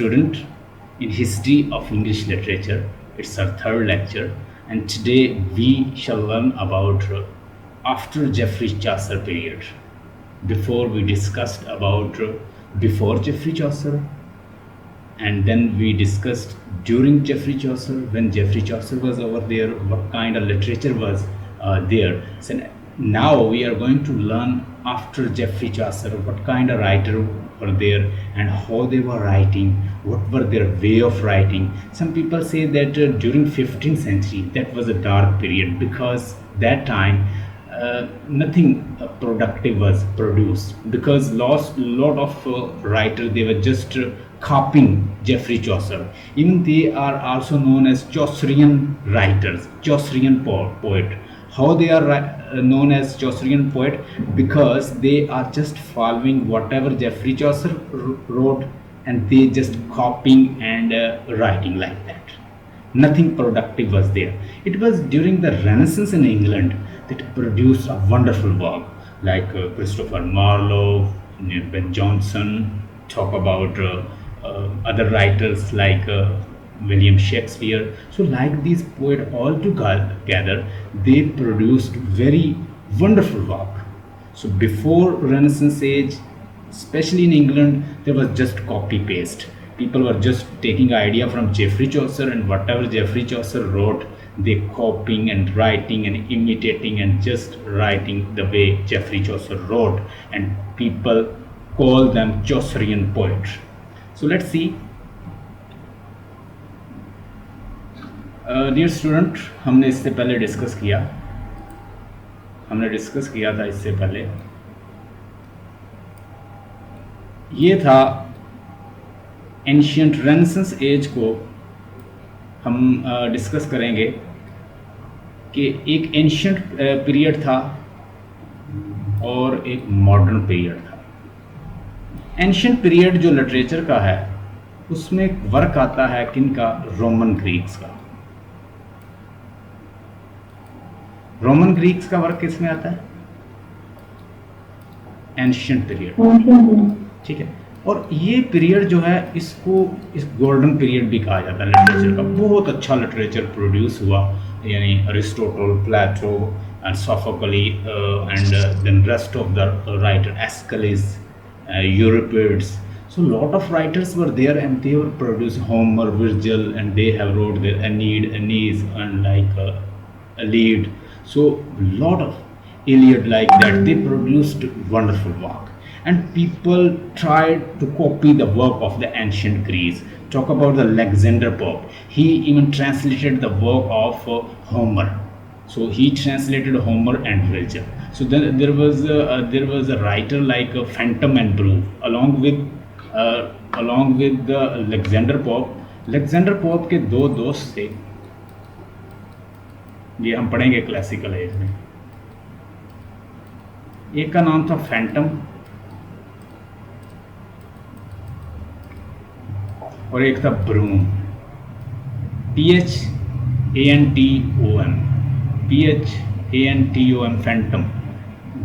student in History of English Literature. It's our third lecture, and today we shall learn about after Geoffrey Chaucer period. Before we discussed about before Geoffrey Chaucer, and then we discussed during Geoffrey Chaucer, when Geoffrey Chaucer was over there, what kind of literature was there. So now we are going to learn after Geoffrey Chaucer, what kind of writer were there and how they were writing, what were their way of writing. Some people say that during 15th century that was a dark period because that time nothing productive was produced, because lot of writers, they were just copying Geoffrey Chaucer. Even they are also known as Chaucerian writers, Chaucerian poet. How they are known as Chaucerian poet? Because they are just following whatever Geoffrey Chaucer wrote, and they just copying and writing like that. Nothing productive was there. It was during the Renaissance in England that produced a wonderful work like Christopher Marlowe, Ben Jonson. Talk about other writers like William Shakespeare. So like these poets all together, they produced very wonderful work. So before Renaissance age, especially in England, there was just copy paste. People were just taking idea from Geoffrey Chaucer, and whatever Geoffrey Chaucer wrote, they copying and writing and imitating and just writing the way Geoffrey Chaucer wrote, and people call them Chaucerian poets. So let's see. Dear student, हमने इससे पहले discuss किया था इससे पहले। ये था ancient renaissance as को हम डिस्कस करेंगे कि एक एंशियंट पीरियड था और एक मॉडर्न पीरियड था। एंशियंट पीरियड जो लिटरेचर का है, उसमें एक वर्क आता है किनका? रोमन ग्रीक्स का। रोमन ग्रीक्स का वर्क किसमें आता है? एंशियंट पीरियड, ठीक है। और ये पीरियड जो है, इसको इस गोल्डन पीरियड भी कहा जाता है लिटरेचर का। बहुत अच्छा लिटरेचर प्रोड्यूस हुआ, यानी Aristotle, Plato and Sophocles and then rest of the writer, Aeschylus, Euripides. So lot of writers were there and they were produced. Homer, Virgil, and they have wrote their Aeneid, and like Iliad. So lot of Iliad like that. They produced wonderful work, and people tried to copy the work of the ancient Greece. Talk about the Alexander Pope. He even translated the work of Homer. So he translated Homer and Virgil. So then there was a writer like Phantom and Brew along with the Alexander Pope. Alexander Pope के दो दोस्त थे, ये हम पढ़ेंगे classical as में। एक का नाम था फैंटम और एक था broom, PHANTOM, phantom,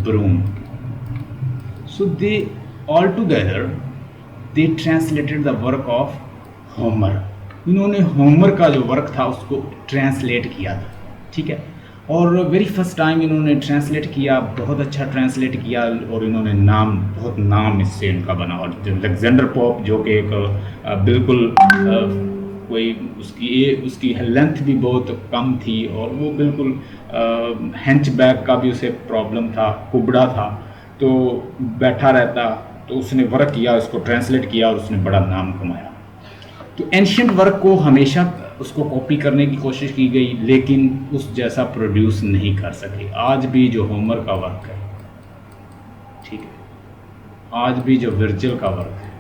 broom. So they all together they translated the work of Homer. इन्होंने होमर का जो वर्क था उसको ट्रांसलेट किया था, ठीक है। और वेरी फर्स्ट टाइम इन्होंने ट्रांसलेट किया, बहुत अच्छा ट्रांसलेट किया, और इन्होंने बहुत नाम इससे इनका बना। और अलेक्जेंडर पोप जो कि एक बिल्कुल कोई उसकी लेंथ भी बहुत कम थी, और वो बिल्कुल हैंचबैक का भी उसे प्रॉब्लम था, कुबड़ा था, तो बैठा रहता। तो उसने वर्क किया, उसको ट्रांसलेट किया और उसने बड़ा नाम कमाया। तो एंशियंट वर्क को हमेशा उसको कॉपी करने की कोशिश की गई, लेकिन उस जैसा प्रोड्यूस नहीं कर सके। आज भी जो होमर का वर्क है, ठीक है, आज भी जो वर्जिल का वर्क है,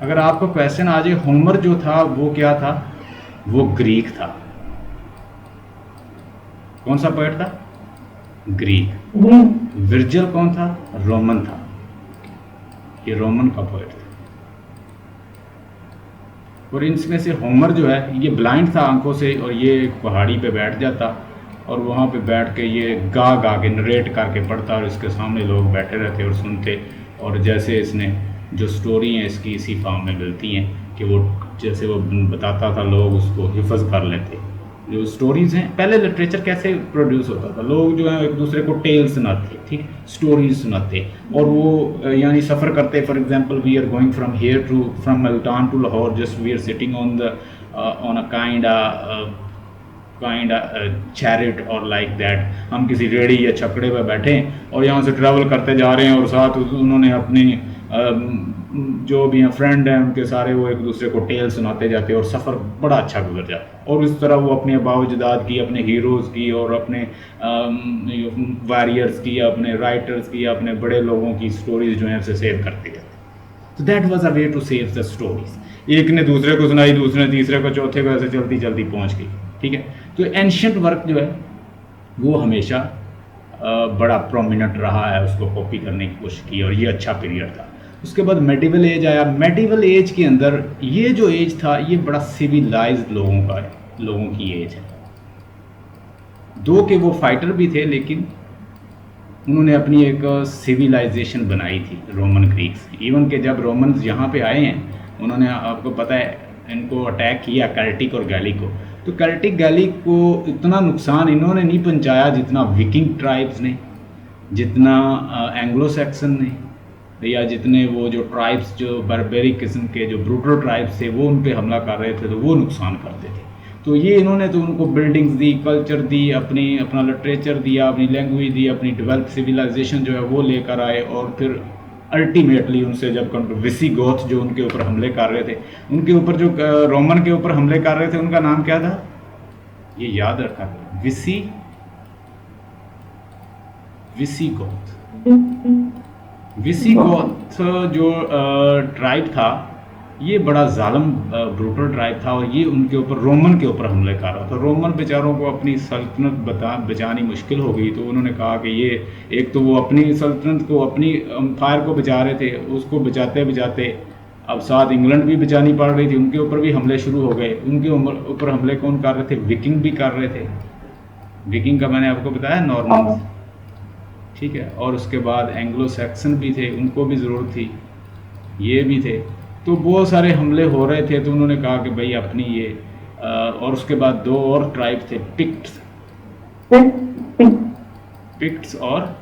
अगर आपको क्वेश्चन आ जाए होमर जो था वो क्या था, वो ग्रीक था। कौन सा पोएट था? ग्रीक। वर्जिल कौन था? रोमन था। ये रोमन का पोएट था। और इनमें से होमर जो है, ये ब्लाइंड था आंखों से, और ये एक पहाड़ी पे बैठ जाता और वहाँ पे बैठ के ये गा के नरेट करके पढ़ता, और इसके सामने लोग बैठे रहते और सुनते। और जैसे इसने जो स्टोरी हैं इसकी इसी फॉर्म में मिलती हैं कि वो जैसे वो बताता था लोग उसको हिफज कर लेते। जो स्टोरीज़ हैं, पहले लिटरेचर कैसे प्रोड्यूस होता था, लोग जो है एक दूसरे को टेल सुनाते, ठीक, स्टोरीज सुनाते, और वो यानी सफ़र करते। For example we are going from here to from Multan to Lahore, just we are sitting on the on a kind chariot और लाइक दैट, हम किसी रेड़ी या छकड़े पर बैठे और यहाँ से ट्रैवल करते जा रहे हैं, और साथ उन्होंने अपनी जो भी हैं फ्रेंड हैं उनके सारे वो एक दूसरे को टेल सुनाते जाते और सफ़र बड़ा अच्छा गुजर जाता। और इस तरह वो अपने आबाओ-अजदाद की, अपने हीरोज़ की और अपने वॉरियर्स की, अपने राइटर्स की, अपने बड़े लोगों की स्टोरीज़ जो हैं उसे सेव करते जाते। तो that was a way to save the stories. एक ने दूसरे को सुनाई, दूसरे ने तीसरे को, चौथे को, ऐसे चलती चलती पहुंच गई, ठीक है। तो एंशियंट वर्क जो है वो हमेशा बड़ा प्रोमिनेंट रहा है, उसको कॉपी करने की कोशिश की, और ये अच्छा पीरियड था। उसके बाद मेडिवल एज आया। मेडिवल एज के अंदर ये जो एज था ये बड़ा सिविलाइज्ड लोगों का है, लोगों की एज है। दो के वो फाइटर भी थे, लेकिन उन्होंने अपनी एक सिविलाइजेशन बनाई थी, रोमन ग्रीक्स। इवन के जब रोमन्स यहाँ पे आए हैं, उन्होंने, आपको पता है, इनको अटैक किया कैल्टिक और गैलिक को। तो कैल्टिक गैलिक को इतना नुकसान इन्होंने नहीं पहुँचाया जितना विकिंग ट्राइब्स ने, जितना एंग्लो सैक्सन ने, या जितने वो जो ट्राइब्स, जो बारबेरिक किस्म के जो ब्रूटल ट्राइब्स थे, वो उन पे हमला कर रहे थे, तो वो नुकसान करते थे। तो ये इन्होंने तो उनको बिल्डिंग्स दी, कल्चर दी, अपना लिटरेचर दिया, अपनी लैंग्वेज दी, अपनी डेवलप सिविलाइजेशन जो है वो लेकर आए। और फिर अल्टीमेटली उनसे जब विसिगोथ जो उनके ऊपर हमले कर रहे थे, उनके ऊपर जो रोमन के ऊपर हमले कर रहे थे, उनका नाम क्या था, ये याद रखा, विसिगोथ। विसिगोथ जो ट्राइब था, ये बड़ा जालिम ब्रूटल ट्राइब था, और ये उनके ऊपर, रोमन के ऊपर हमले कर रहा था। रोमन बेचारों को अपनी सल्तनत बचानी मुश्किल हो गई, तो उन्होंने कहा कि ये, एक तो वो अपनी सल्तनत को, अपनी एम्पायर को बचा रहे थे, उसको बचाते बचाते अब साथ इंग्लैंड भी बचानी पड़ रही थी, उनके ऊपर भी हमले शुरू हो गए। उनके ऊपर हमले कौन कर रहे थे, विकिंग भी कर रहे थे। विकिंग का मैंने आपको बताया, नॉर्मन्स, ठीक है। और उसके बाद एंग्लो सैक्सन भी थे, उनको भी ज़रूरत थी, ये भी थे। तो बहुत सारे हमले हो रहे थे, तो उन्होंने कहा कि भाई अपनी ये और उसके बाद दो और ट्राइब थे, पिक्ट्स और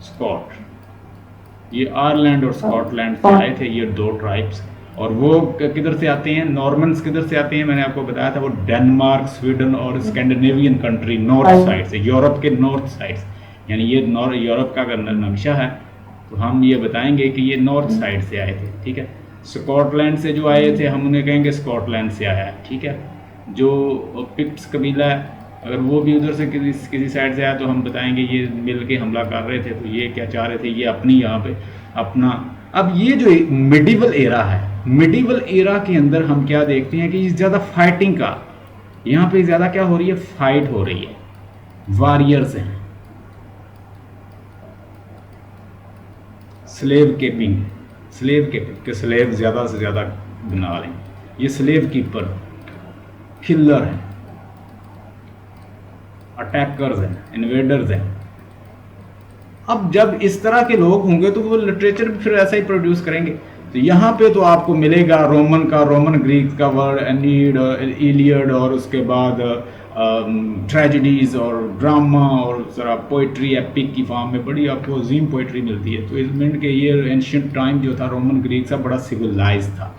स्कॉट। ये आयरलैंड और स्कॉटलैंड से आए थे, ये दो ट्राइब्स। और वो किधर से आते हैं, नॉर्मन्स किधर से आते हैं, मैंने आपको बताया था, वो डेनमार्क, स्वीडन और स्कैंडिनेवियन कंट्री, नॉर्थ साइड से, यूरोप के नॉर्थ साइड से। यानी ये यूरोप का अगर नक्शा है तो हम ये बताएंगे कि ये नॉर्थ साइड से आए थे, ठीक है। स्कॉटलैंड से जो आए थे, हम उन्हें कहेंगे स्कॉटलैंड से आया है, ठीक है। जो पिक्ट्स कबीला है, अगर वो भी उधर से किसी साइड से आया तो हम बताएंगे ये मिल के हमला कर रहे थे, तो ये क्या चाह रहे थे, ये अपनी यहाँ पे अपना। अब ये जो मिडिवल एरा है, मिडिवल एरा के अंदर हम क्या देखते हैं कि ज़्यादा फाइटिंग का, यहाँ पे ज़्यादा क्या हो रही है, फाइट हो रही है, वॉरियर्स हैं, स्लेव कीपिंग, के स्लेव ज़्यादा से ज़्यादा बना लें, ये स्लेव कीपर, किलर हैं, अटैकर्स हैं, इन्वेडर्स हैं। अब जब इस तरह के लोग होंगे तो वो लिटरेचर भी फिर ऐसा ही प्रोड्यूस करेंगे। तो यहाँ पे तो आपको मिलेगा रोमन ग्रीक का वर्ड, एनीड, इलियड, और उसके बाद ट्रेजेडीज़ और ड्रामा और ज़रा पोइट्री, एपिक की फॉर्म में बड़ी आपको अजीम पोइट्री मिलती है। तो इस मीन के ये एंशियंट टाइम जो था रोमन ग्रीक सा बड़ा सिविलाइज था।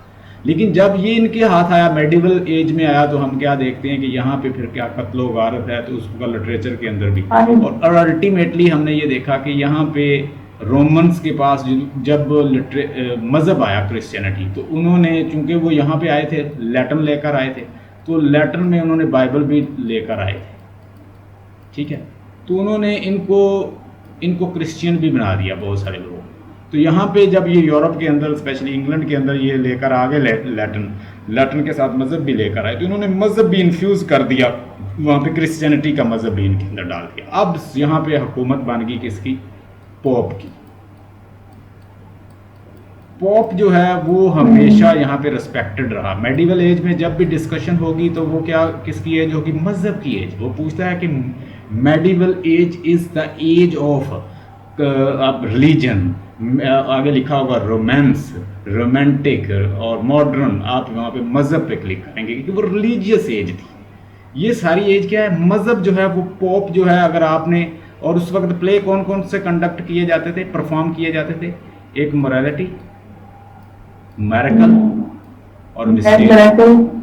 लेकिन जब ये इनके हाथ आया, मेडिवल एज में आया, तो हम क्या देखते हैं कि यहाँ पे फिर क्या कत्लो गारत है, तो उसका लिटरेचर के अंदर भी। और अल्टीमेटली हमने ये देखा कि यहाँ पे रोमन्स के पास जब मज़हब आया, क्रिश्चियनिटी, तो उन्होंने, चूँकि वो यहाँ पे आए थे, लैटिन लेकर आए थे, तो लैटिन में उन्होंने बाइबल भी लेकर आए थे, ठीक है। तो उन्होंने इनको क्रिश्चियन भी बना दिया बहुत सारे लोग। तो यहाँ पे जब ये यूरोप के अंदर, स्पेशली इंग्लैंड के अंदर, ये लेकर आ गए लैटिन के साथ मज़हब भी लेकर आए, तो इन्होंने मज़हब भी इन्फ्यूज़ कर दिया वहाँ पे, क्रिश्चियनिटी का मज़हब भी इनके अंदर डाल दिया। अब यहाँ पे हुकूमत बन गई किसकी, पोप की। पोप जो है वो हमेशा यहाँ पे रिस्पेक्टेड रहा। मेडिवल एज में जब भी डिस्कशन होगी तो वो क्या, किसकी एज होगी, मज़हब की एज। वो पूछता है कि medieval age is the age of religion, आगे लिखा होगा रोमांस, रोमांटिक और मॉडर्न, आप वहाँ पे मज़हब पे क्लिक करेंगे क्योंकि वो रिलीजियस एज थी। ये सारी एज क्या है, मज़हब जो है वो पॉप जो है, अगर आपने, और उस वक्त प्ले कौन कौन से कंडक्ट किए जाते थे, परफॉर्म किए जाते थे, एक मोरालिटी, मैरिकल और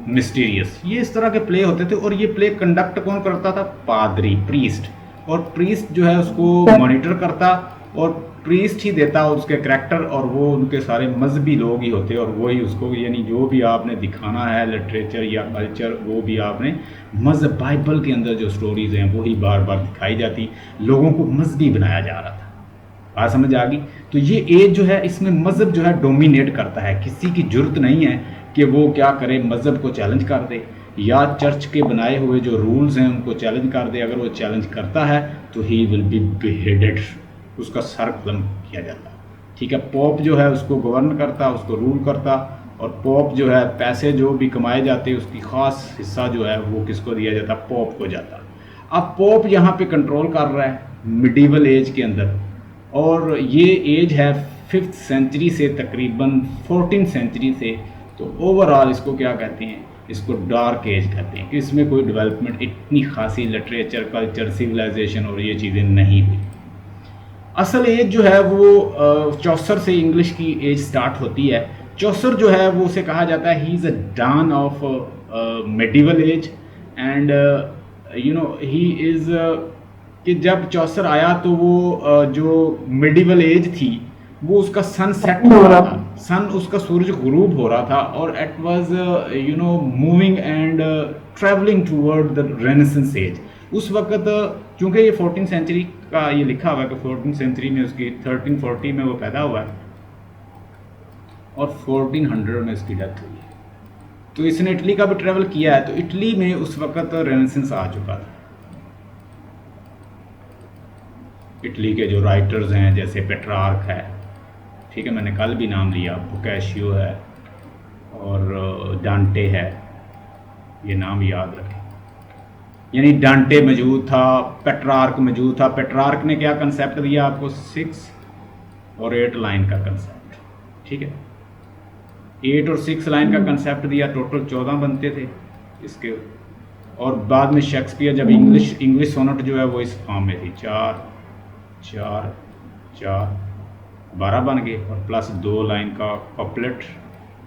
मिस्टीरियस, ये इस तरह के प्ले होते थे। और ये प्ले कंडक्ट कौन करता था, पादरी, प्रीस्ट, और प्रीस्ट जो है उसको मॉनिटर करता, और प्रीस्ट ही देता उसके करैक्टर, और वो उनके सारे मजहबी लोग ही होते, और वही उसको, यानी जो भी आपने दिखाना है लिटरेचर या कल्चर, वो भी आपने मजहब, बाइबल के अंदर जो स्टोरीज हैं वही बार बार दिखाई जाती, लोगों को मजहबी बनाया जा रहा था। बात समझ आ गई? तो ये एज जो है इसमें मजहब जो है डोमिनेट करता है, किसी की जरूरत नहीं है कि वो क्या करे, मजहब को चैलेंज कर दे या चर्च के बनाए हुए जो रूल्स हैं उनको चैलेंज कर दे। अगर वो चैलेंज करता है तो ही विल बी बिहेडेड, उसका सर कलम किया जाता। ठीक है, पॉप जो है उसको गवर्न करता, उसको रूल करता, और पॉप जो है पैसे जो भी कमाए जाते उसकी खास हिस्सा जो है वो किसको दिया जाता, पॉप को जाता। अब पॉप यहाँ पे कंट्रोल कर रहा है मिडीवल एज के अंदर, और ये एज है 5th सेंचुरी से तकरीबन 14th सेंचुरी से। तो ओवरऑल इसको क्या कहते हैं, इसको डार्क एज कहते हैं कि इसमें कोई डेवलपमेंट इतनी खासी लिटरेचर, कल्चर, सिविलाइजेशन और ये चीज़ें नहीं हुई। असल एज जो है वो चौसर से इंग्लिश की एज स्टार्ट होती है। चौसर जो है वो उसे कहा जाता है he is a dawn of medieval age, and you know he is कि जब चौसर आया तो वो जो मिडिवल एज थी वो उसका सन सेट हो रहा था, सन उसका सूरज गुरूब हो रहा था, और it was you know moving and travelling toward the renaissance age. उस वक्त चूंकि ये 14th सेंचुरी का ये लिखा हुआ है कि 14th सेंचुरी में उसकी 1340 में वो पैदा हुआ है और 1400 में इसकी डेथ हुई है। तो इसने इटली का भी ट्रैवल किया है, तो इटली में उस वक्त रेनेसेंस आ चुका था। इटली के जो राइटर्स हैं जैसे पेट्रार्क है, ठीक है, मैंने कल भी नाम लिया, बोकाशियो है और डांटे है, ये नाम याद रखें। यानी डांटे मौजूद था, पेट्रार्क मौजूद था। पेट्रार्क ने क्या कंसेप्ट दिया आपको, 6 और 8 लाइन का कंसेप्ट, ठीक है, 8 और 6 लाइन का कंसेप्ट दिया, टोटल 14 बनते थे इसके। और बाद में शेक्सपियर जब इंग्लिश सोनेट जो है वो इस फॉर्म में थी, 4 4 4 12 बन गए, और प्लस 2 लाइन का कपलेट,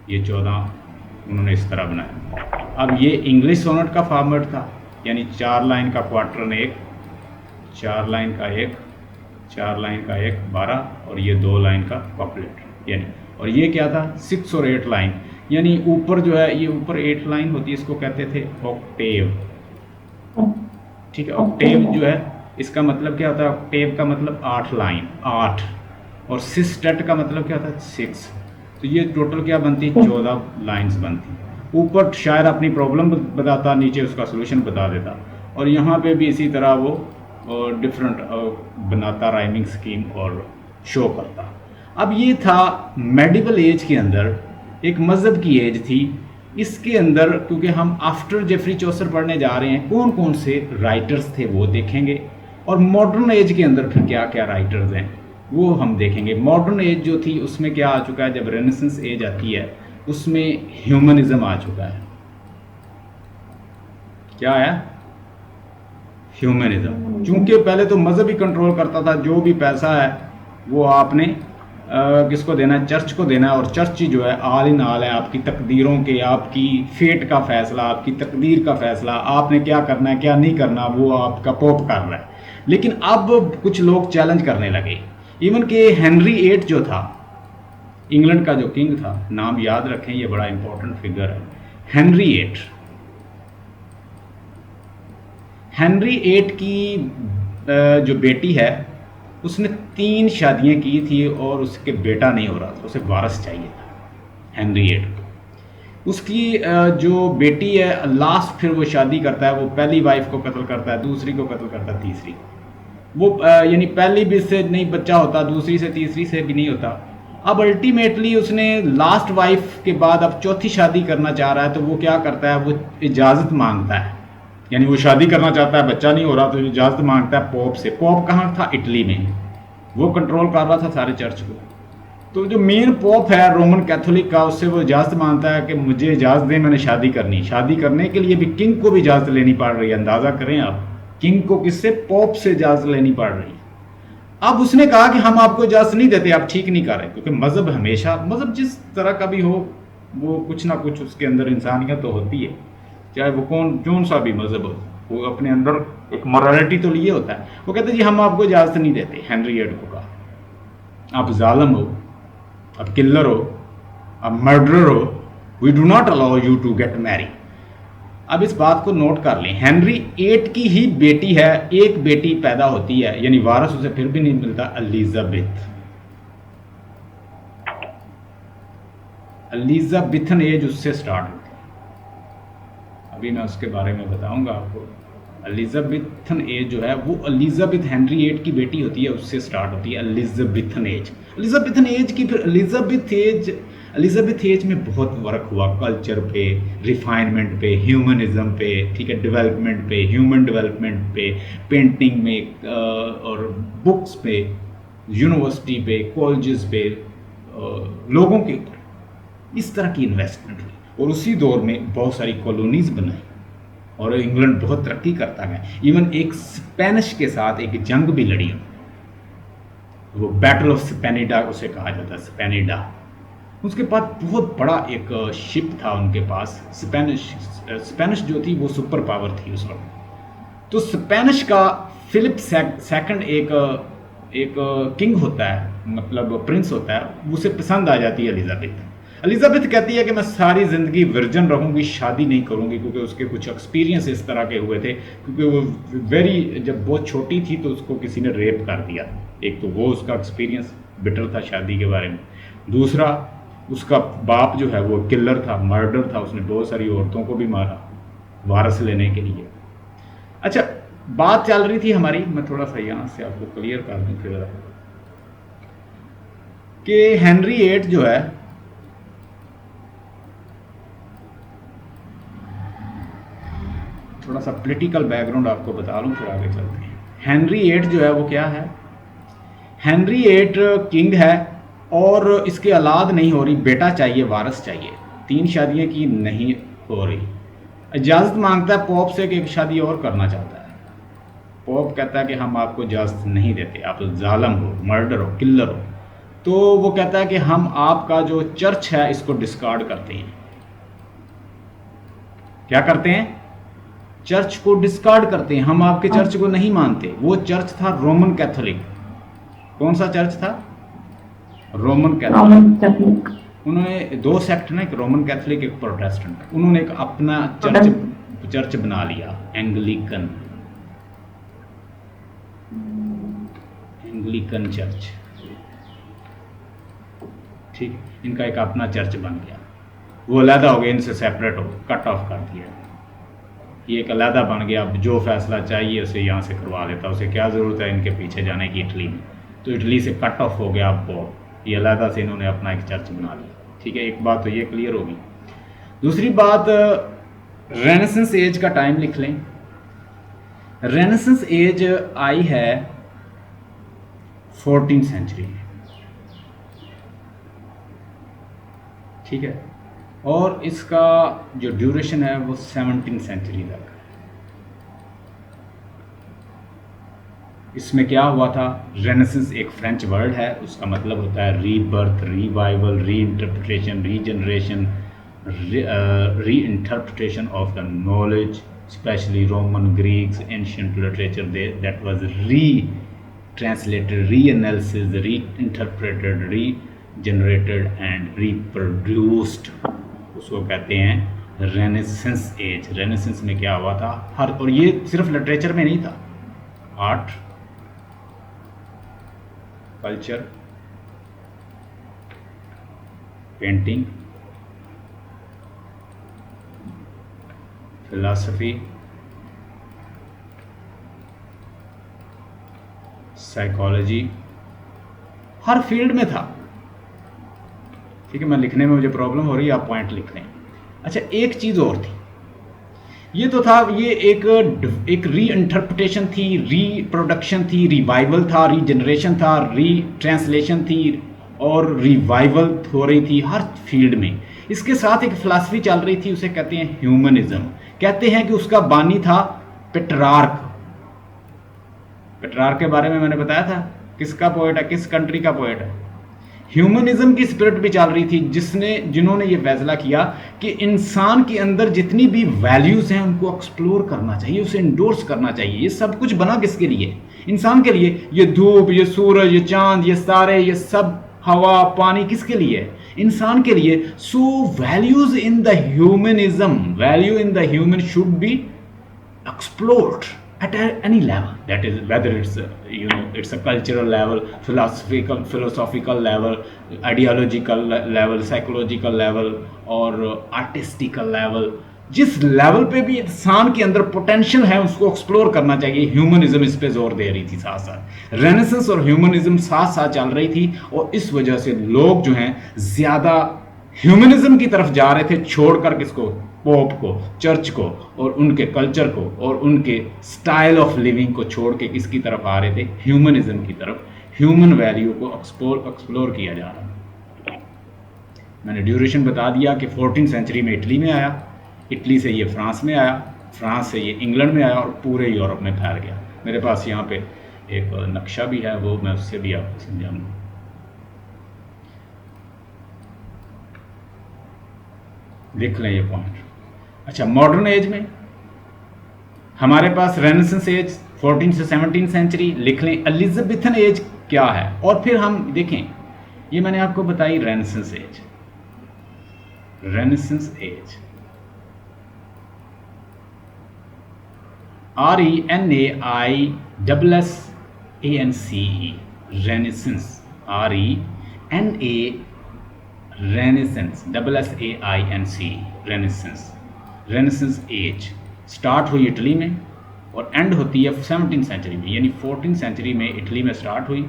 ये 14 उन्होंने इस तरह बनाया। अब ये इंग्लिश सोनेट का फॉर्मेट था, यानी 4 लाइन का क्वार्टरन 1, 4 लाइन का 1, 4 लाइन का 1 12, और ये 2 लाइन का कपलेट यानी। और ये क्या था, 6 और 8 लाइन, यानी ऊपर जो है ये ऊपर 8 लाइन होती है, इसको कहते थे ऑक्टेव, ठीक है। ऑक्टेव जो है इसका मतलब क्या होता है, ऑक्टेव का मतलब 8 लाइन, 8, और सिस्टेट का मतलब क्या होता है, 6। तो ये टोटल क्या बनती, 14 लाइंस बनती। ऊपर शायर अपनी प्रॉब्लम बताता, नीचे उसका सोल्यूशन बता देता, और यहाँ पे भी इसी तरह वो डिफरेंट बनाता राइमिंग स्कीम और शो करता। अब ये था मेडिवल एज के अंदर, एक मज़हब की एज थी। इसके अंदर क्योंकि हम आफ्टर जेफरी चौसर पढ़ने जा रहे हैं, कौन कौन से राइटर्स थे वो देखेंगे, और मॉडर्न एज के अंदर फिर क्या क्या राइटर्स हैं वो हम देखेंगे। मॉडर्न एज जो थी उसमें क्या आ चुका है, जब रेनेसेंस एज आती है उसमें ह्यूमनिज्म आ चुका है। क्या आया, ह्यूमनिज्म। चूंकि पहले तो मज़हब ही कंट्रोल करता था, जो भी पैसा है वो आपने किसको देना है, चर्च को देना है, और चर्च ही जो है आल इन आल है, आपकी तकदीरों के, आपकी फेट का फैसला, आपकी तकदीर का फैसला, आपने क्या करना है क्या नहीं करना वो आपका पोप कर रहा है। लेकिन अब कुछ लोग चैलेंज करने लगे, इवन कि हेनरी 8 जो था, इंग्लैंड का जो किंग था, नाम याद रखें, ये बड़ा इंपॉर्टेंट फिगर है, हेनरी 8। हेनरी 8 की जो बेटी है उसने 3 शादियां की थी और उसके बेटा नहीं हो रहा था, उसे वारस चाहिए था हेनरी 8 को। उसकी जो बेटी है लास्ट फिर वो शादी करता है, वो पहली वाइफ को कत्ल करता है, दूसरी को कत्ल करता है, तीसरी वो यानी पहली भी से नहीं बच्चा होता, दूसरी से तीसरी से भी नहीं होता। अब अल्टीमेटली उसने लास्ट वाइफ के बाद अब चौथी शादी करना चाह रहा है, तो वो क्या करता है, वो इजाज़त मांगता है, यानी वो शादी करना चाहता है, बच्चा नहीं हो रहा, तो इजाज़त मांगता है पोप से। पोप कहाँ था, इटली में, वो कंट्रोल कर रहा था सारे चर्च को। तो जो मेन पोप है रोमन कैथोलिक का, उससे वो इजाज़त मांगता है कि मुझे इजाज़त दें, मैंने शादी करनी। शादी करने के लिए भी किंग को भी इजाज़त लेनी पड़ रही है। अंदाज़ा करें आप, किंग को किससे? पोप से इजाज़त लेनी पड़ रही है। अब उसने कहा कि हम आपको इजाज़त नहीं देते, आप ठीक नहीं कर रहे, क्योंकि मज़हब हमेशा, मज़हब जिस तरह का भी हो, वो कुछ ना कुछ उसके अंदर इंसानियत तो होती है, चाहे वो कौन सा भी मज़हब हो, वो अपने अंदर एक मोरालिटी तो लिए होता है। वो कहते जी हम आपको इजाज़त नहीं देते। हेनरी VIII को कहा, आप जालिम हो, आप किलर हो, आप मर्डरर हो, we do not allow you to get marry. अब इस बात को नोट कर लें, हेनरी VIII की ही बेटी है, एक बेटी पैदा होती है, यानी वारस उसे फिर भी नहीं मिलता, एलिजाबेथन एज उससे स्टार्ट होती है। अभी मैं उसके बारे में बताऊंगा आपको। एलिजाबेथन एज जो है वो एलिजाबेथ हेनरी VIII की बेटी होती है, उससे स्टार्ट होती है एलिजाबेथन एज। एलिजाबेथन एज की फिर एलिजाबेथ एज में बहुत वर्क हुआ कल्चर पे, रिफाइनमेंट पे, ह्यूमनिज्म पे, ठीक है, डेवलपमेंट पे, ह्यूमन डेवलपमेंट पे, पेंटिंग में और बुक्स पे, यूनिवर्सिटी पे, कॉलेजेस पे, लोगों के ऊपर इस तरह की इन्वेस्टमेंट हुई। और उसी दौर में बहुत सारी कॉलोनीज बनाई और इंग्लैंड बहुत तरक्की करता गया। इवन एक स्पेनिश के साथ एक जंग भी लड़ी, वो बैटल ऑफ स्पेनिडा उसे कहा जाता है, स्पेनिडा। उसके बाद बहुत बड़ा एक शिप था उनके पास, स्पेनिश जो थी वो सुपर पावर थी उस वक्त। तो स्पेनिश का फिलिप सेकंड एक किंग होता है, मतलब प्रिंस होता है, उसे पसंद आ जाती है एलिजाबेथ कहती है कि मैं सारी ज़िंदगी वर्जन रहूँगी, शादी नहीं करूँगी, क्योंकि उसके कुछ एक्सपीरियंस इस तरह के हुए थे, क्योंकि वो जब बहुत छोटी थी तो उसको किसी ने रेप कर दिया। एक तो वो उसका एक्सपीरियंस बिटर था शादी के बारे में, दूसरा उसका बाप जो है वो किलर था, मर्डर था, उसने बहुत सारी औरतों को भी मारा वारस लेने के लिए। अच्छा, बात चल रही थी हमारी, मैं थोड़ा सा यहाँ से आपको क्लियर कर दूँ फिर, कि हेनरी VIII जो है थोड़ा सा पॉलिटिकल बैकग्राउंड आपको बता लूँ फिर आगे चलते हैं। हेनरी VIII जो है वो क्या है? हेनरी VIII किंग है और इसकी औलाद नहीं हो रही, बेटा चाहिए, वारस चाहिए। 3 शादियां की नहीं हो रही, इजाज़त मांगता है पोप से कि एक शादी और करना चाहता है। पोप कहता है कि हम आपको इजाज़त नहीं देते, आप जालिम हो, मर्डर हो, किलर हो। तो वो कहता है कि हम आपका जो चर्च है इसको डिस्कार्ड करते हैं। क्या करते हैं? चर्च को डिस्कार्ड करते हैं, हम आपके चर्च को नहीं मानते। वो चर्च था रोमन कैथोलिक। कौन सा चर्च था? Roman Catholic. उन्होंने 2 सेक्ट ना, एक रोमन कैथोलिक, एक प्रोटेस्टेंट। उन्होंने एक अपना चर्च बना लिया, एंग्लिकन चर्च। ठीक, इनका एक अपना चर्च बन गया, वो अलहदा हो गया, इनसे सेपरेट हो, कट ऑफ कर दिया। ये एक अलहदा बन गया, अब जो फैसला चाहिए उसे यहाँ से करवा लेता, उसे क्या ज़रूरत है इनके पीछे जाने की इटली में। तो इटली से कट ऑफ हो गया, अब ये अलहदा से इन्होंने अपना एक चर्च बना लिया। ठीक है, एक बात तो ये क्लियर होगी। दूसरी बात, रेनेसेंस एज का टाइम लिख लें। रेनेसेंस एज आई है 14th सेंचुरी में, ठीक है, और इसका जो ड्यूरेशन है वो 17th सेंचुरी तक। इसमें क्या हुआ था? रेनेसेंस एक फ्रेंच वर्ड है, उसका मतलब होता है रीबर्थ, रिवाइवल, री इंटरप्रिटेशन, रीजनरेशन, री interpretation of the knowledge, specially Roman, Greeks, ancient literature that was री ट्रांसलेटेड, री एनालिसिस, री इंटरप्रेटेड, री जनरेटेड एंड रिप्रोड्यूस्ड, उसको कहते हैं रेनेसेंस एज। रेनेसेंस में क्या हुआ था? और ये सिर्फ लिटरेचर में नहीं था, art, culture, painting, philosophy, psychology, हर फील्ड में था। ठीक है, मैं लिखने में मुझे प्रॉब्लम हो रही है, आप पॉइंट लिख लें। अच्छा, एक चीज़ और थी, ये तो था, ये एक री इंटरप्रिटेशन थी, रीप्रोडक्शन थी, रिवाइवल था, रीजनरेशन था, री ट्रांसलेशन थी, और रिवाइवल हो रही थी हर फील्ड में। इसके साथ एक फिलॉसफी चल रही थी, उसे कहते हैं ह्यूमनिज्म। कहते हैं कि उसका बानी था पेट्रार्क। पेट्रार्क के बारे में मैंने बताया था, किसका पोएट है, किस कंट्री का पोएट है। ह्यूमनिज्म की स्पिरिट भी चल रही थी, जिन्होंने ये फैसला किया कि इंसान के अंदर जितनी भी वैल्यूज हैं उनको एक्सप्लोर करना चाहिए, उसे इंडोर्स करना चाहिए। ये सब कुछ बना किसके लिए? इंसान के लिए। ये धूप, ये सूरज, ये चांद, ये तारे, ये सब हवा, पानी किसके लिए है? इंसान के लिए। So values in the humanism, value in the human should be explored at any level, that is whether it's it's a cultural level, philosophical level, ideological level, psychological level और artistical level। जिस level पे भी इंसान के अंदर potential है उसको explore करना चाहिए। ह्यूमनिज्म इस पे जोर दे रही थी, साथ साथ रेनेसेंस और ह्यूमनिज्म साथ साथ चल रही थी, और इस वजह से लोग जो हैं ज्यादा ह्यूमनिज्म की तरफ जा रहे थे, छोड़कर किसको? पोप को, चर्च को और उनके कल्चर को और उनके स्टाइल ऑफ लिविंग को छोड़ के किसकी तरफ आ रहे थे? ह्यूमनिज्म की तरफ। ह्यूमन वैल्यू को एक्सप्लोर किया जा रहा है। मैंने ड्यूरेशन बता दिया कि 14th सेंचुरी में इटली में आया, इटली से ये फ्रांस में आया, फ्रांस से ये इंग्लैंड में आया और पूरे यूरोप में फैल गया। मेरे पास यहाँ पे एक नक्शा भी है, वो मैं उससे भी आपको समझाऊंगा। लिख लें ये पॉइंट। अच्छा, मॉडर्न एज में हमारे पास रेनेसेंस एज 14 से 17 सेंचुरी, लिख लें। एलिजाबेथन एज क्या है? और फिर हम देखें, ये मैंने आपको बताई renaissance age. Renaissance age RENAISSANCE, renaissance, renaissance, SSAINC, renaissance. Renaissance age start हुई इटली में और एंड होती है 17th सेंचुरी में, यानी 14th सेंचुरी में इटली में स्टार्ट हुई,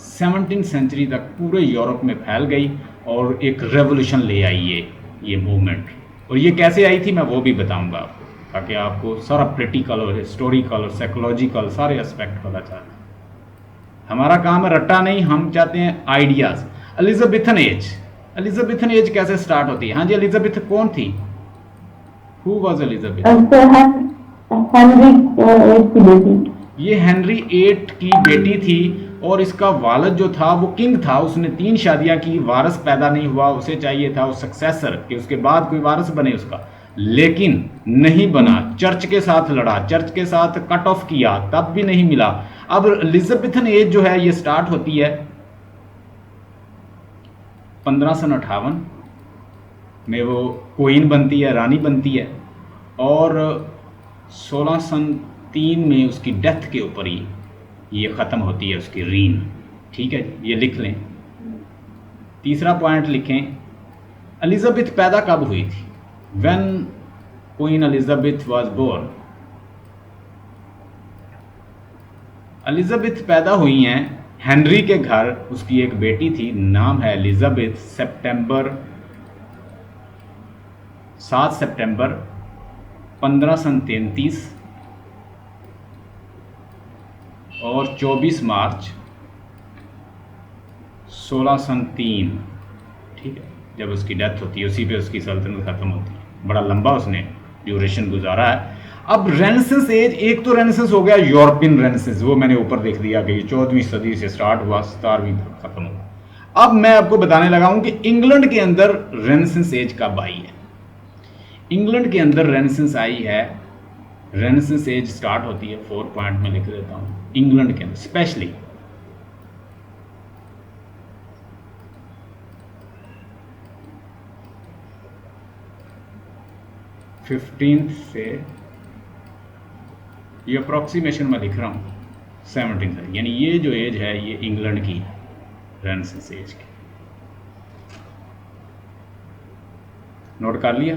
17th सेंचुरी तक पूरे यूरोप में फैल गई और एक रेवोल्यूशन ले आई ये मूवमेंट। और ये कैसे आई थी मैं वो भी बताऊंगा आपको, ताकि आपको सारा प्रैक्टिकल और हिस्टोरिकल और साइकोलॉजिकल सारे एस्पेक्ट पता चले। हमारा काम है रट्टा नहीं, हम चाहते हैं ideas. Elizabethan age, Elizabethan age कैसे स्टार्ट होती है? हाँ जी, एलिजाबेथ कौन थी? Who was Elizabeth? हेनरी 8 की बेटी। ये हेनरी 8 की बेटी थी और इसका वालिद जो था वो किंग था। उसने 3 शादियां की, वारिस पैदा नहीं हुआ। उसे चाहिए था वो सक्सेसर कि उसके बाद कोई वारिस बने उसका, लेकिन नहीं बना। चर्च के साथ लड़ा, चर्च के साथ कट ऑफ किया, तब भी नहीं मिला। अब एलिजाबेथन एज जो है ये स्टार्ट होती है 1558 में, वो क्वीन बनती है, रानी बनती है, और 1603 में उसकी डेथ के ऊपर ही ये ख़त्म होती है उसकी रीन। ठीक है, ये लिख लें। तीसरा पॉइंट लिखें, एलिजाबेथ पैदा कब हुई थी? When queen Elizabeth was born. Elizabeth पैदा हुई हैं हेनरी के घर, उसकी एक बेटी थी, नाम है एलिजाबेथ। 7 सितंबर 1533 और 24 मार्च 1603, ठीक है, जब उसकी डेथ होती है, उसी पे उसकी सल्तनत ख़त्म होती है। बड़ा लंबा उसने ड्यूरेशन गुजारा है। अब रेनेसेंस एज, एक तो रेनेसेंस हो गया यूरोपियन रेनेसेंस, वो मैंने ऊपर देख दिया कि 14वीं सदी से स्टार्ट हुआ, 17वीं तक ख़त्म हुआ। अब मैं आपको बताने लगा हूं कि इंग्लैंड के अंदर रेनेसेंस एज कब आई है। इंग्लैंड के अंदर रेनेसेंस आई है, रेनेसेंस एज स्टार्ट होती है, 4 पॉइंट में लिख देता हूं। इंग्लैंड के अंदर स्पेशली 15th से, ये अप्रॉक्सीमेशन में लिख रहा हूँ 17th से, यानी ये जो एज है ये इंग्लैंड की है, रेनेसेंस एज की। नोट कर लिया?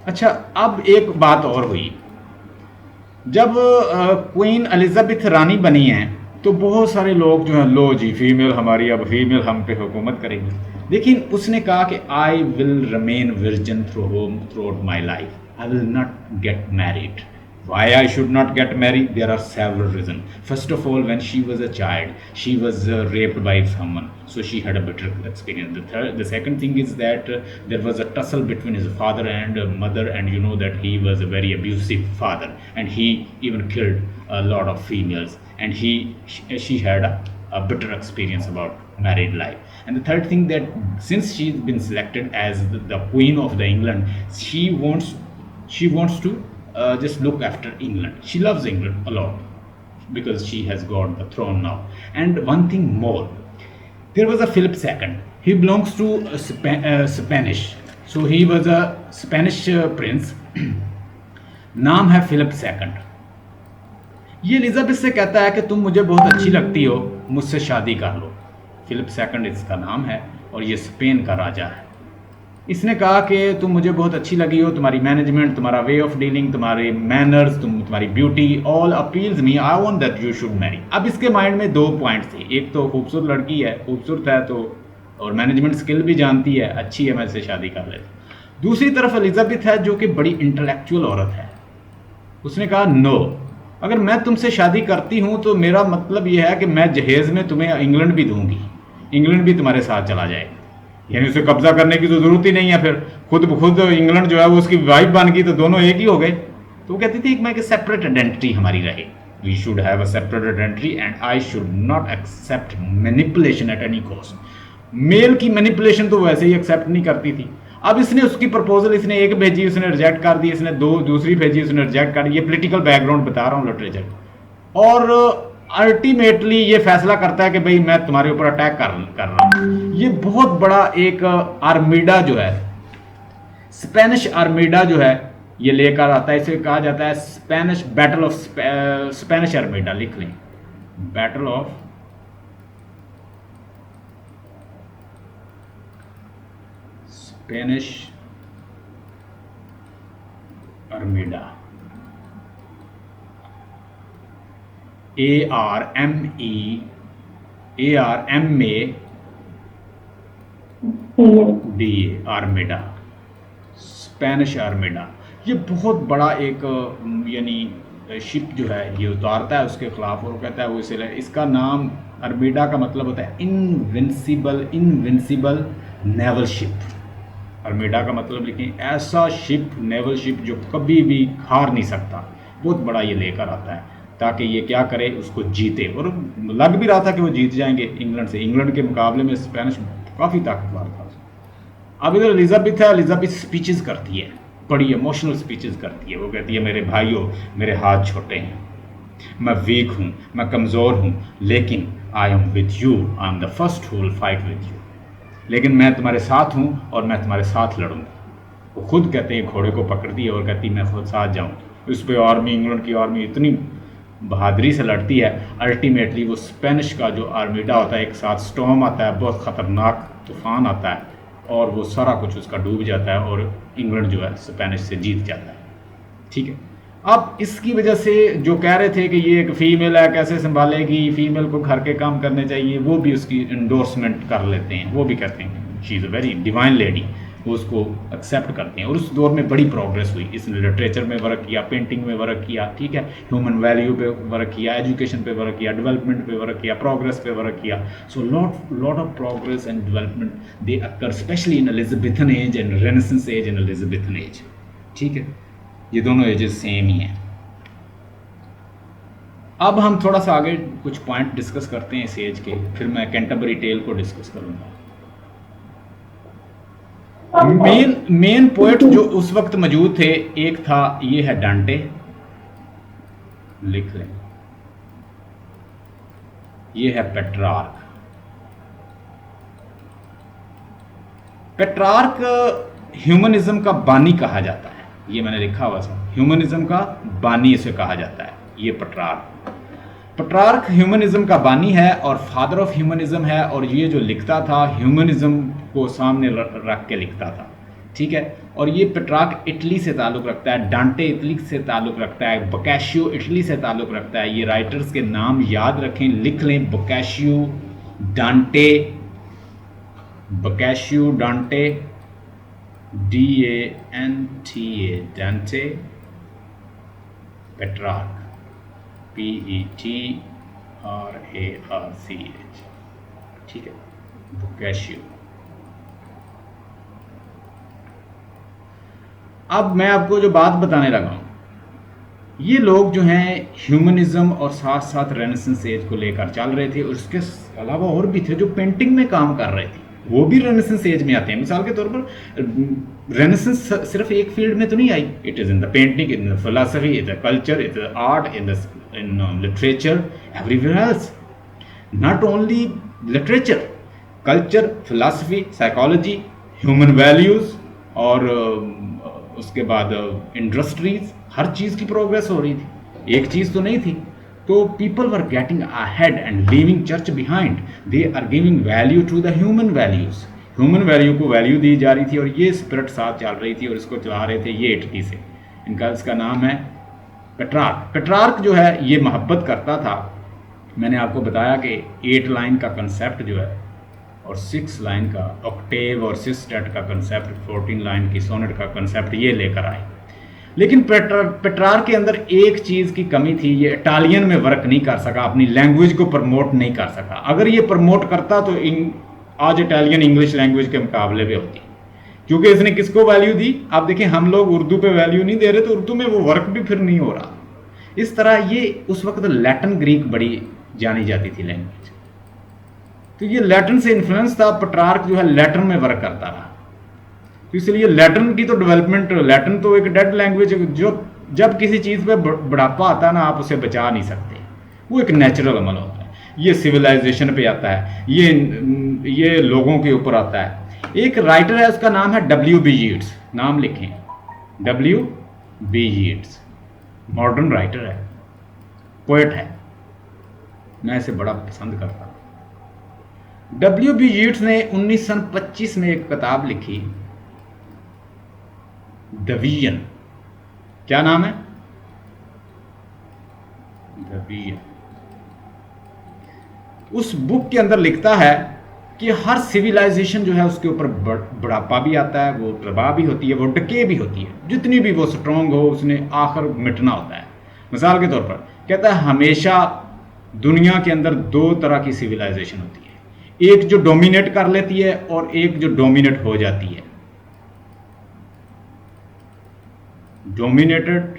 अच्छा, अब एक बात और हुई। जब क्वीन एलिजाबेथ रानी बनी हैं तो बहुत सारे लोग जो हैं, लो जी फीमेल हमारी, अब फीमेल हम पे हुकूमत करेगी। लेकिन उसने कहा कि I will remain virgin through out my life, I will not get married. Why I should not get married? There are several reasons. First of all, when she was a child, she was raped by someone, so she had a bitter experience. The second thing is that there was a tussle between his father and mother, and you know that he was a very abusive father, and he even killed a lot of females, and she had a bitter experience about married life. And the third thing, that since she's been selected as the queen of the England, she wants to just look after England. She loves England a lot because she has got the throne now. And one thing more, there was a Philip II. He belongs to Spanish, so he was a Spanish prince. नाम है Philip second. ये Elizabeth से कहता है कि तुम मुझे बहुत अच्छी लगती हो, मुझसे शादी कर लो. फिलिप सेकंड इसका नाम है और ये स्पेन का राजा है. इसने कहा कि तुम मुझे बहुत अच्छी लगी हो, तुम्हारी मैनेजमेंट, तुम्हारा वे ऑफ डीलिंग, तुम्हारे मैनर्स, तुम्हारी beauty, all appeals me, I want that you should Mary. अब इसके माइंड में दो पॉइंट थे. एक तो खूबसूरत लड़की है, खूबसूरत है तो, और मैनेजमेंट स्किल भी जानती है, अच्छी है, मैं इससे शादी कर लेती. दूसरी तरफ एलिजाबेथ है जो कि बड़ी इंटेलेक्चुअल औरत है. उसने कहा नो, अगर मैं तुमसे शादी करती हूँ तो मेरा मतलब यह है कि मैं जहेज में तुम्हें इंग्लैंड भी दूंगी, इंग्लैंड भी तुम्हारे साथ चला जाएगा. यानी उसे कब्जा करने की तो जरूरत ही नहीं है, फिर खुद ब खुद इंग्लैंड जो है वो उसकी वाइफ बन गई, तो दोनों एक ही हो गए. तो वो कहती थी कि मैं एक सेपरेट आइडेंटिटी हमारी रहे. We should have a separate identity and I should not accept manipulation at any cost. Male की मैनिपुलेशन तो वैसे ही एक्सेप्ट नहीं करती थी. अब इसने उसकी प्रपोजल, इसने एक भेजी, उसने रिजेक्ट कर दी, इसने दूसरी भेजी, उसने रिजेक्ट कर दी. ये पॉलिटिकल बैकग्राउंड बता रहा हूँ लिटरेचर. और अल्टीमेटली ये फैसला करता है कि भाई मैं तुम्हारे ऊपर अटैक कर रहा हूँ. ये बहुत बड़ा एक आर्मीडा जो है, स्पेनिश आर्मीडा जो है, ये लेकर आता है. इसे कहा जाता है Spanish battle of Spanish Armada. लिख लें, battle of Spanish Armada. ARMEDA, Armada, Spanish Armada. ये बहुत बड़ा एक यानी शिप जो है ये उतारता है उसके खिलाफ, और कहता है वो इसे, इसका नाम आर्मेडा का मतलब होता है इनविंसिबल नेवल शिप. आर्मेडा का मतलब लिखें, ऐसा शिप, नेवल शिप जो कभी भी हार नहीं सकता. बहुत बड़ा ये लेकर आता है ताकि ये क्या करे, उसको जीते. और लग भी रहा था कि वो जीत जाएंगे इंग्लैंड से. इंग्लैंड के मुकाबले में स्पेनिश काफ़ी ताकतवर था. अब इधर एलिजाबेथ है, एलिजाबेथ स्पीचेस करती है, बड़ी इमोशनल स्पीचेस करती है. वो कहती है मेरे भाइयों, मेरे हाथ छोटे हैं, मैं वीक हूँ, मैं कमज़ोर हूँ, लेकिन I am with you, I am the first who will fight with you. लेकिन मैं तुम्हारे साथ हूँ और मैं तुम्हारे साथ लड़ूंगी. वो खुद कहते हैं, घोड़े को पकड़ती है और कहती मैं खुद साथ जाऊँ. उस पर आर्मी, इंग्लैंड की आर्मी इतनी बहादुरी से लड़ती है. अल्टीमेटली वो स्पेनिश का जो आर्मीडा होता है, एक साथ स्टॉर्म आता है, बहुत ख़तरनाक तूफान आता है, और वो सारा कुछ उसका डूब जाता है, और इंग्लैंड जो है स्पेनिश से जीत जाता है. ठीक है. अब इसकी वजह से जो कह रहे थे कि ये एक फ़ीमेल है, कैसे संभालेगी, फ़ीमेल को घर के काम करने चाहिए, वो भी उसकी इंडोर्समेंट कर लेते हैं. वो भी कहते हैं she is a very divine lady, वो उसको एक्सेप्ट करते हैं. और उस दौर में बड़ी प्रोग्रेस हुई. इसने लिटरेचर में वर्क किया, पेंटिंग में वर्क किया, ठीक है, ह्यूमन वैल्यू पे वर्क किया, एजुकेशन पे वर्क किया, डेवलपमेंट पे वर्क किया, प्रोग्रेस पे वर्क किया. So lot of progress and development they occur especially in Elizabethan age and renaissance age and Elizabethan age. ठीक है, ये दोनों एजेस सेम ही हैं. अब हम थोड़ा सा आगे कुछ पॉइंट डिस्कस करते हैं इस एज के, फिर मैं कैंटरबरी टेल को डिस्कस करूँगा. मेन पोएट जो उस वक्त मौजूद थे, एक था, ये है डांटे. लिख लें, ये है पेट्रार्क. पेट्रार्क ह्यूमनिज्म का बानी कहा जाता है. ये मैंने लिखा हुआ था, ह्यूमनिज्म का बानी इसे कहा जाता है. ये पेट्रार्क ह्यूमनिज्म का बानी है और फादर ऑफ ह्यूमनिज्म है. और ये जो लिखता था, ह्यूमनिज्म को सामने रख के लिखता था. ठीक है. और ये पेट्रार्क इटली से ताल्लुक़ रखता है, डांटे इटली से ताल्लुक़ रखता है, बोकाशियो इटली से ताल्लुक़ रखता है. ये राइटर्स के नाम याद रखें, लिख लें, बोकाशियो, डांटे, बोकाशियो, डांटे, DANTE, डांटे, पेट्रार्क, PETRARCH, ठीक है, बोकाशियो। अब मैं आपको जो बात बताने लगा हूँ, ये लोग जो हैं ह्यूमनिज्म और साथ साथ रेनेसेंस एज को लेकर चल रहे थे, और उसके अलावा और भी थे जो पेंटिंग में काम कर रहे थे, वो भी रेनेसेंस एज में आते हैं। मिसाल के तौर पर रेनेसेंस सिर्फ एक फील्ड में तो नहीं आई, it is in the painting, in the philosophy, in the culture, in the art, in literature, everywhere else. Not only literature, culture, philosophy, psychology, human values, और उसके बाद इंडस्ट्रीज, हर चीज़ की प्रोग्रेस हो रही थी, एक चीज़ तो नहीं थी। तो people were getting ahead and leaving church behind, they are giving value to the human values, human value को वैल्यू दी जा रही थी, और ये स्पिरिट साथ चल रही थी, और इसको चला रहे थे ये इटली से। इसका नाम है पेट्रार्क। पेट्रार्क जो है ये मोहब्बत करता था। मैंने आपको बताया कि 8 लाइन का कंसेप्ट जो है, और 6 लाइन का ऑक्टेव और सिस्टेट का कंसेप्ट, 14 लाइन की सोनेट का कंसेप्ट ये लेकर आए। लेकिन पेट्रार्क के अंदर एक चीज़ की कमी थी, ये इटालियन में वर्क नहीं कर सका, अपनी लैंग्वेज को प्रमोट नहीं कर सका। अगर ये प्रमोट करता तो आज इटालियन इंग्लिश लैंग्वेज के मुकाबले पे होती, क्योंकि इसने किसको वैल्यू दी? आप देखें, हम लोग उर्दू पे वैल्यू नहीं दे रहे, तो उर्दू में वो वर्क भी फिर नहीं हो रहा। इस तरह ये उस वक्त लैटिन ग्रीक बड़ी जानी जाती थी लैंग्वेज, तो ये लैटिन से इन्फ्लुएंस था। पेट्रार्क जो है लैटिन में वर्क करता रहा, तो इसलिए लैटिन की तो डेवलपमेंट, लैटिन तो एक डेड लैंग्वेज है, जो जब किसी चीज़ पे बुढ़ापा आता है ना, आप उसे बचा नहीं सकते, वो एक नेचुरल अमल होता है। ये सिविलाइजेशन पे आता है, ये लोगों के ऊपर आता है। एक राइटर है, उसका नाम है W.B. यीट्स, नाम लिखें, W.B. यीट्स, मॉडर्न राइटर है, पोएट है, मैं इसे बड़ा पसंद करता हूँ। W.B. यीट्स ने 1925 में एक किताब लिखी, द विजन। क्या नाम है? The vision. उस बुक के अंदर लिखता है कि हर सिविलाइजेशन जो है उसके ऊपर बुढ़ापा भी आता है, वो तबाह भी होती है, वो डके भी होती है, जितनी भी वो स्ट्रांग हो उसने आखिर मिटना होता है। मिसाल के तौर पर कहता है, हमेशा दुनिया के अंदर 2 तरह की सिविलाइजेशन होती है, एक जो डोमिनेट कर लेती है और एक जो डोमिनेट हो जाती है। डोमिनेटेड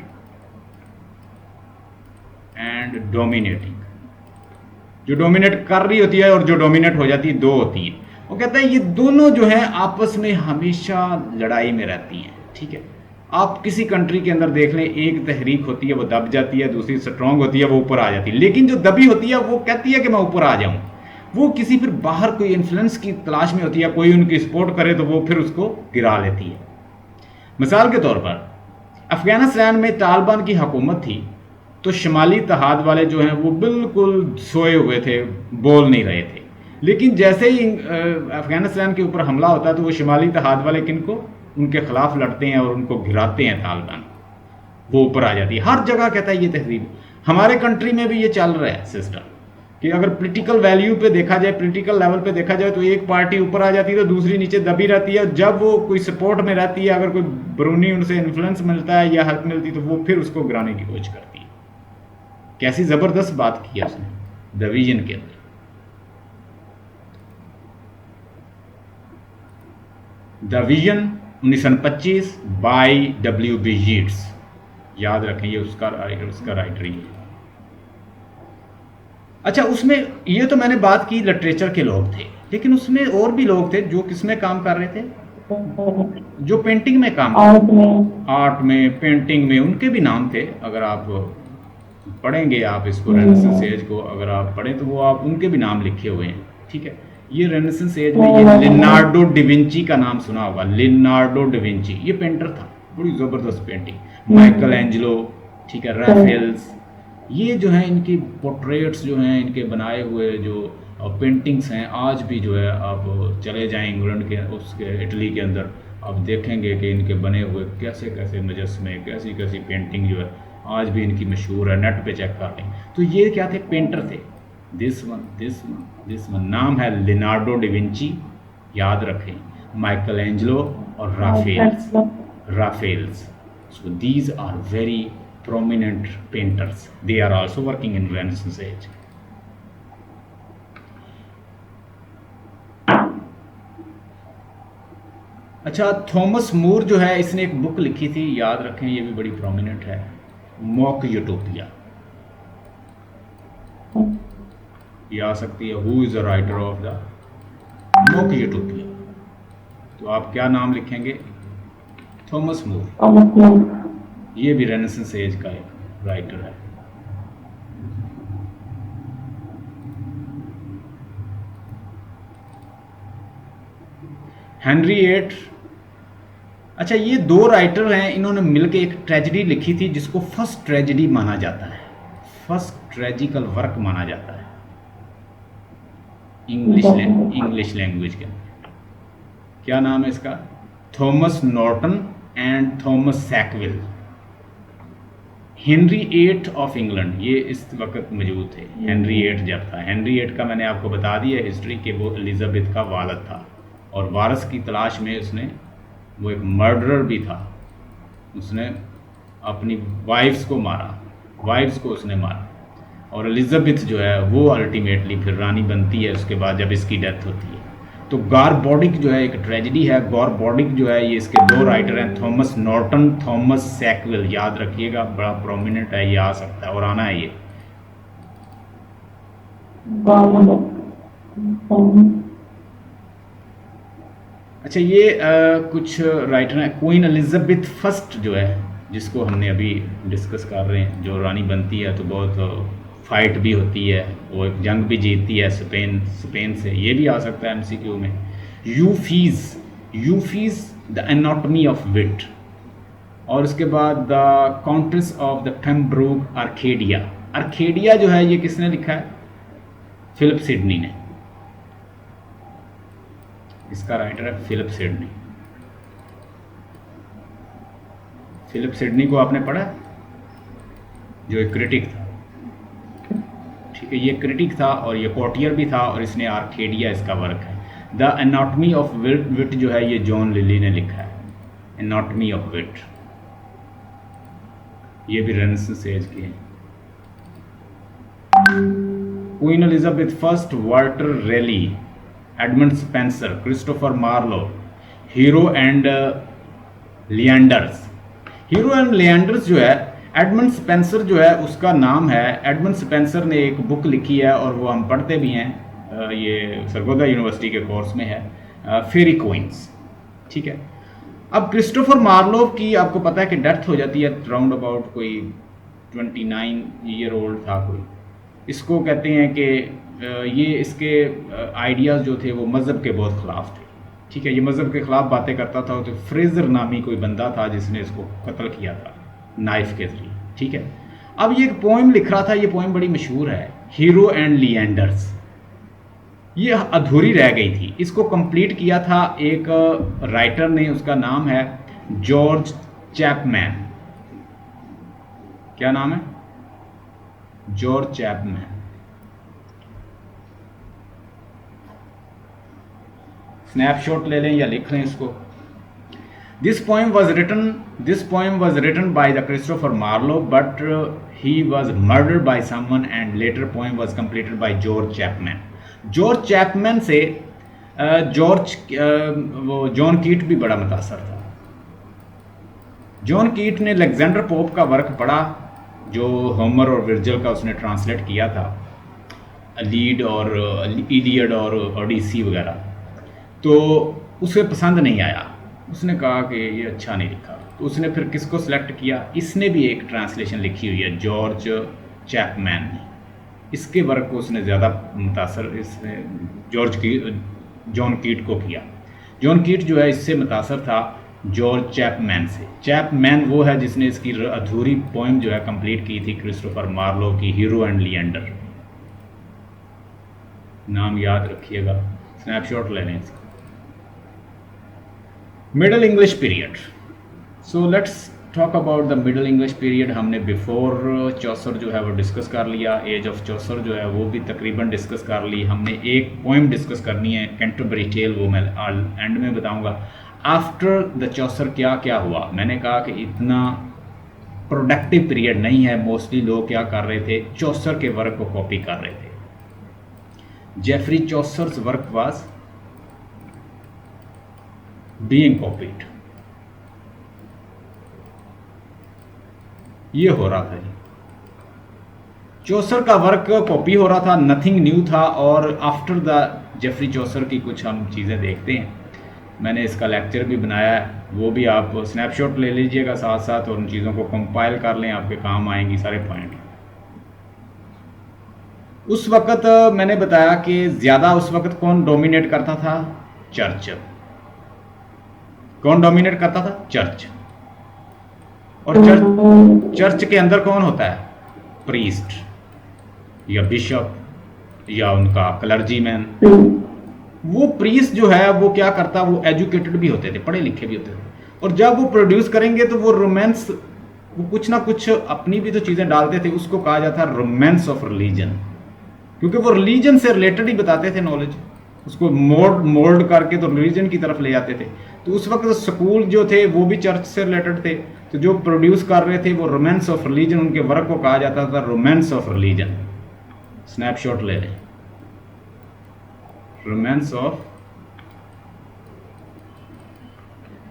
एंड डोमिनेटिंग, जो डोमिनेट कर रही होती है और जो डोमिनेट हो जाती है, 2 होती है। वो कहता है ये दोनों जो है आपस में हमेशा लड़ाई में रहती हैं, ठीक है। आप किसी कंट्री के अंदर देख लें, एक तहरीक होती है वो दब जाती है, दूसरी स्ट्रांग होती है वो ऊपर आ जाती है, लेकिन जो दबी होती है वो कहती है कि मैं ऊपर आ जाऊं, वो किसी फिर बाहर कोई इन्फ्लुएंस की तलाश में होती है, कोई उनकी सपोर्ट करे तो वो फिर उसको गिरा लेती है। मिसाल के तौर पर अफगानिस्तान में तालिबान की हुकूमत थी, तो शुमाली इत्तेहाद वाले जो हैं वो बिल्कुल सोए हुए थे, बोल नहीं रहे थे। लेकिन जैसे ही अफगानिस्तान के ऊपर हमला होता है तो वो शुमाली इत्तेहाद वाले किनको, उनके खिलाफ लड़ते हैं और उनको गिराते हैं तालिबान, वो ऊपर आ जाती है। हर जगह कहता है ये तहरीर। हमारे कंट्री में भी ये चल रहा है सिस्टम कि अगर पॉलिटिकल वैल्यू पे देखा जाए, पॉलिटिकल लेवल पे देखा जाए, तो एक पार्टी ऊपर आ जाती है तो दूसरी नीचे दबी रहती है। जब वो कोई सपोर्ट में रहती है, अगर कोई बैरूनी उनसे इन्फ्लुएंस मिलता है या हेल्प मिलती है, तो वो फिर उसको गिराने की कोशिश करती है। कैसी ज़बरदस्त बात की है उसने द विजन के अंदर। The vision 1925 bye W.B. Yeats, याद रखें ये उसका राइटर ही है। अच्छा, उसमें ये तो मैंने बात की लिटरेचर के लोग थे, लेकिन उसमें और भी लोग थे जो किसमें काम कर रहे थे, जो पेंटिंग में काम, आर्ट में, पेंटिंग में, उनके भी नाम थे। अगर आप पढ़ेंगे, आप इसको रेनेसेंस एज को अगर आप पढ़ें तो वो आप उनके भी नाम लिखे हुए हैं, ठीक है। ये रेनेसेंस एज में ये लियोनार्डो डिविंची का नाम सुना होगा, लियोनार्डो डिविंची, ये पेंटर था, बड़ी ज़बरदस्त पेंटिंग। माइकल एंजेलो, ठीक है, राफेल्स, ये जो हैं इनकी पोर्ट्रेट्स जो हैं, इनके बनाए हुए जो पेंटिंग्स हैं, आज भी जो है आप चले जाएं इंग्लैंड के, उसके इटली के अंदर, आप देखेंगे कि इनके बने हुए कैसे कैसे मुजस्मे, कैसी कैसी पेंटिंग जो है आज भी इनकी मशहूर है, नेट पे चेक कर लें। तो ये क्या थे, पेंटर थे। दिस वन नाम है लियोनार्डो डिविंची, याद रखें, माइकल एंजेलो और Raphaels. So these are very prominent painters. They are also working in Renaissance age. अच्छा, थॉमस मूर जो है इसने एक बुक लिखी थी, याद रखें ये भी बड़ी प्रोमिनेंट है, मॉक यूटोपिया। ये आ सकती है, who is the writer of the mock utopia? तो आप क्या नाम लिखेंगे? Thomas More. ये भी रेनेसेंस एज का एक राइटर है। Henry eight. अच्छा, ये दो राइटर हैं, इन्होंने मिलकर एक ट्रेजेडी लिखी थी जिसको फर्स्ट ट्रेजेडी माना जाता है, फर्स्ट ट्रेजिकल वर्क माना जाता है इंग्लिश लैंग्वेज के। क्या नाम है इसका? Thomas Norton and Thomas Sackville. Henry eight of England, ये इस वक्त मौजूद थे। हेनरी एट जब था, हेनरी एट का मैंने आपको बता दिया हिस्ट्री के, वो एलिजाबेथ का वालिद था और वारिस की तलाश में उसने, वो एक मर्डरर भी था, उसने अपनी वाइफ्स को उसने मारा। और एलिजाबेथ जो है वो अल्टीमेटली फिर रानी बनती है उसके बाद जब इसकी डेथ होती है। तो गॉरबॉडिक जो है एक ट्रेजेडी है। गॉरबॉडिक जो है ये इसके दो राइटर हैं, थॉमस नॉर्टन, थॉमस सैकविल। याद रखिएगा, बड़ा प्रोमिनेंट है, ये आ सकता है और आना है ये। अच्छा, ये कुछ राइटर हैं। क्वीन एलिजाबेथ फर्स्ट जो है, जिसको हमने अभी डिस्कस कर रहे हैं, जो रानी बनती है तो बहुत फाइट भी होती है, वो एक जंग भी जीतती है स्पेन से। ये भी आ सकता है एमसीक्यू में। यूफीज द एनाटॉमी ऑफ विट। और उसके बाद the countess of the Pembroke Arcadia. Arcadia जो है ये किसने लिखा है? फिलिप सिडनी ने। इसका राइटर है फिलिप सिडनी। फिलिप सिडनी को आपने पढ़ा, जो एक क्रिटिक था, ठीक है, ये क्रिटिक था और ये कोटियर भी था, और इसने आर्केडिया इसका वर्क है। द एनाटॉमी ऑफ विट जो है ये जॉन लिली ने लिखा है, एनाटॉमी ऑफ विट। ये भी रेनेसांस एज की है। Queen Elizabeth first, Walter Raleigh, Edmund Spenser, Christopher Marlowe, Hero and Leanders. Hero and Leanders जो है, एडमंड स्पेंसर जो है उसका नाम है, एडमंड स्पेंसर ने एक बुक लिखी है और वो हम पढ़ते भी हैं, ये सरगोदा यूनिवर्सिटी के कोर्स में है, फेरी क्वींस, ठीक है। अब क्रिस्टोफर मार्लो की आपको पता है कि डेथ हो जाती है राउंड अबाउट कोई 29 ईयर ओल्ड था कोई। इसको कहते हैं कि ये इसके आइडियाज़ जो थे वो मज़हब के बहुत ख़िलाफ़ थे, ठीक है। ये मज़हब के ख़िलाफ़ बातें करता था। तो फ्रेज़र नामी कोई बंदा था जिसने इसको कत्ल किया था नाइफ के ज़रिए, ठीक है। अब ये एक पोइम लिख रहा था, ये पोइम बड़ी मशहूर है, हीरो एंड लिएंडर्स। ये अधूरी रह गई थी, इसको कंप्लीट किया था एक राइटर ने, उसका नाम है जॉर्ज चैपमैन। क्या नाम है? George Chapman. स्नैपशॉट ले लें या लिख लें इसको। This poem was written by the Christopher Marlowe, but he was murdered by someone, and later poem was completed by George Chapman. George Chapman से वो जॉन कीट भी बड़ा मुतासर था। जॉन कीट ने अलेक्जेंडर पोप का वर्क पढ़ा, जो होमर और विर्जिल का उसने ट्रांसलेट किया था, लीड और इलियड और ओडिसी वगैरह। तो उसे पसंद नहीं आया, उसने कहा कि ये अच्छा नहीं लिखा। तो उसने फिर किसको सिलेक्ट किया? इसने भी एक ट्रांसलेशन लिखी हुई है, जॉर्ज चैपमैन ने। इसके वर्क को उसने ज़्यादा मुतासर इसने जॉन कीट को किया। जॉन कीट जो है इससे मुतासर था जॉर्ज चैपमैन से। चैपमैन वो है जिसने इसकी अधूरी पोइम जो है कंप्लीट की थी, क्रिस्टोफर मार्लो की हीरो एंड लिएंडर। नाम याद रखिएगा, स्नैपशॉट ले लें इसका। Middle English period. So let's talk about the middle English period. हमने बिफोर चौसर जो है वो डिस्कस कर लिया, एज ऑफ चौसर जो है वो भी तकरीबन डिस्कस कर ली। हमने एक पोइम डिस्कस करनी है, कैंटरबरी टेल, वो मैं एंड में बताऊंगा। आफ्टर द चौसर क्या क्या हुआ, मैंने कहा कि इतना प्रोडक्टिव पीरियड नहीं है। मोस्टली लोग क्या कर रहे थे, चौसर के वर्क को कॉपी कर रहे थे। Geoffrey Chaucer's work was being copied. ये हो रहा था, चौसर का वर्क कॉपी हो रहा था, नथिंग न्यू था। और आफ्टर द जेफरी चौसर की कुछ हम चीज़ें देखते हैं। मैंने इसका लेक्चर भी बनाया है, वो भी आप स्नैपशॉट ले लीजिएगा साथ साथ और उन चीज़ों को कंपाइल कर लें, आपके काम आएंगी सारे पॉइंट। उस वक़्त मैंने बताया कि ज़्यादा उस वक़्त कौन डोमिनेट करता था, चर्च। कौन डोमिनेट करता था, चर्च। और चर्च के अंदर कौन होता है, प्रीस्ट या बिशप या उनका क्लर्जीमैन। वो प्रीस्ट जो है वो क्या करता, वो एजुकेटेड भी होते थे, पढ़े लिखे भी होते थे। और जब वो प्रोड्यूस करेंगे तो वो रोमांस, वो कुछ ना कुछ अपनी भी तो चीज़ें डालते थे। उसको कहा जाता है रोमांस ऑफ रिलीजन, क्योंकि वो रिलीजन से रिलेटेड ही बताते थे नॉलेज। उसको मोल्ड करके तो रिलीजन की तरफ ले जाते थे। तो उस वक्त स्कूल जो थे वो भी चर्च से रिलेटेड थे। तो जो प्रोड्यूस कर रहे थे वो रोमांस ऑफ रिलीजन, उनके वर्क को कहा जाता था रोमांस ऑफ रिलीजन। स्नैपशॉट ले लें, रोमांस ऑफ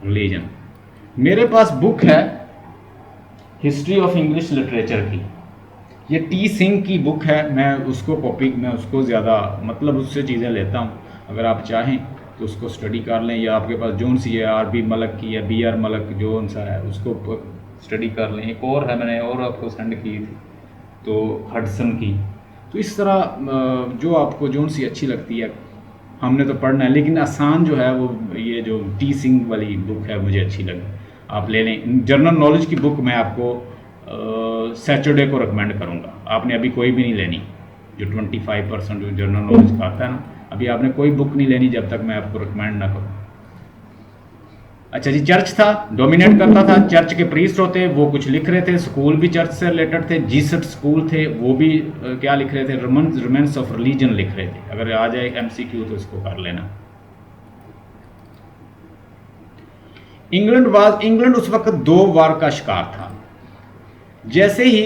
रिलीजन। मेरे पास बुक है हिस्ट्री ऑफ इंग्लिश लिटरेचर की, ये टी सिंह की बुक है। मैं उसको ज़्यादा मतलब उससे चीज़ें लेता हूँ। अगर आप चाहें तो उसको स्टडी कर लें, या आपके पास जोन सी है आर.बी. मलक की या बी.आर. मलक जो सा है उसको स्टडी कर लें। एक और है, मैंने और आपको सेंड की थी, तो हडसन की। तो इस तरह जो आपको जोन सी अच्छी लगती है, हमने तो पढ़ना है, लेकिन आसान जो है वो ये जो टी सिंह वाली बुक है मुझे अच्छी लगी, आप ले लें। जनरल नॉलेज की बुक मैं आपको सैटरडे को रिकमेंड करूँगा। आपने अभी कोई भी नहीं लेनी, जो 25% जो जनरल नॉलेज का आता है ना, अभी आपने कोई बुक नहीं लेनी जब तक मैं आपको रिकमेंड ना करूँ। अच्छा जी, चर्च था, डोमिनेट करता था। चर्च के प्रीस्ट होते, वो कुछ लिख रहे थे। स्कूल भी चर्च से रिलेटेड थे। जीसट स्कूल थे, वो भी क्या लिख रहे थे, रोमांस ऑफ रिलीजन लिख रहे थे। अगर आ जाए MCQ तो इसको कर लेना। इंग्लैंड उस वक्त 2 वार का शिकार था। जैसे ही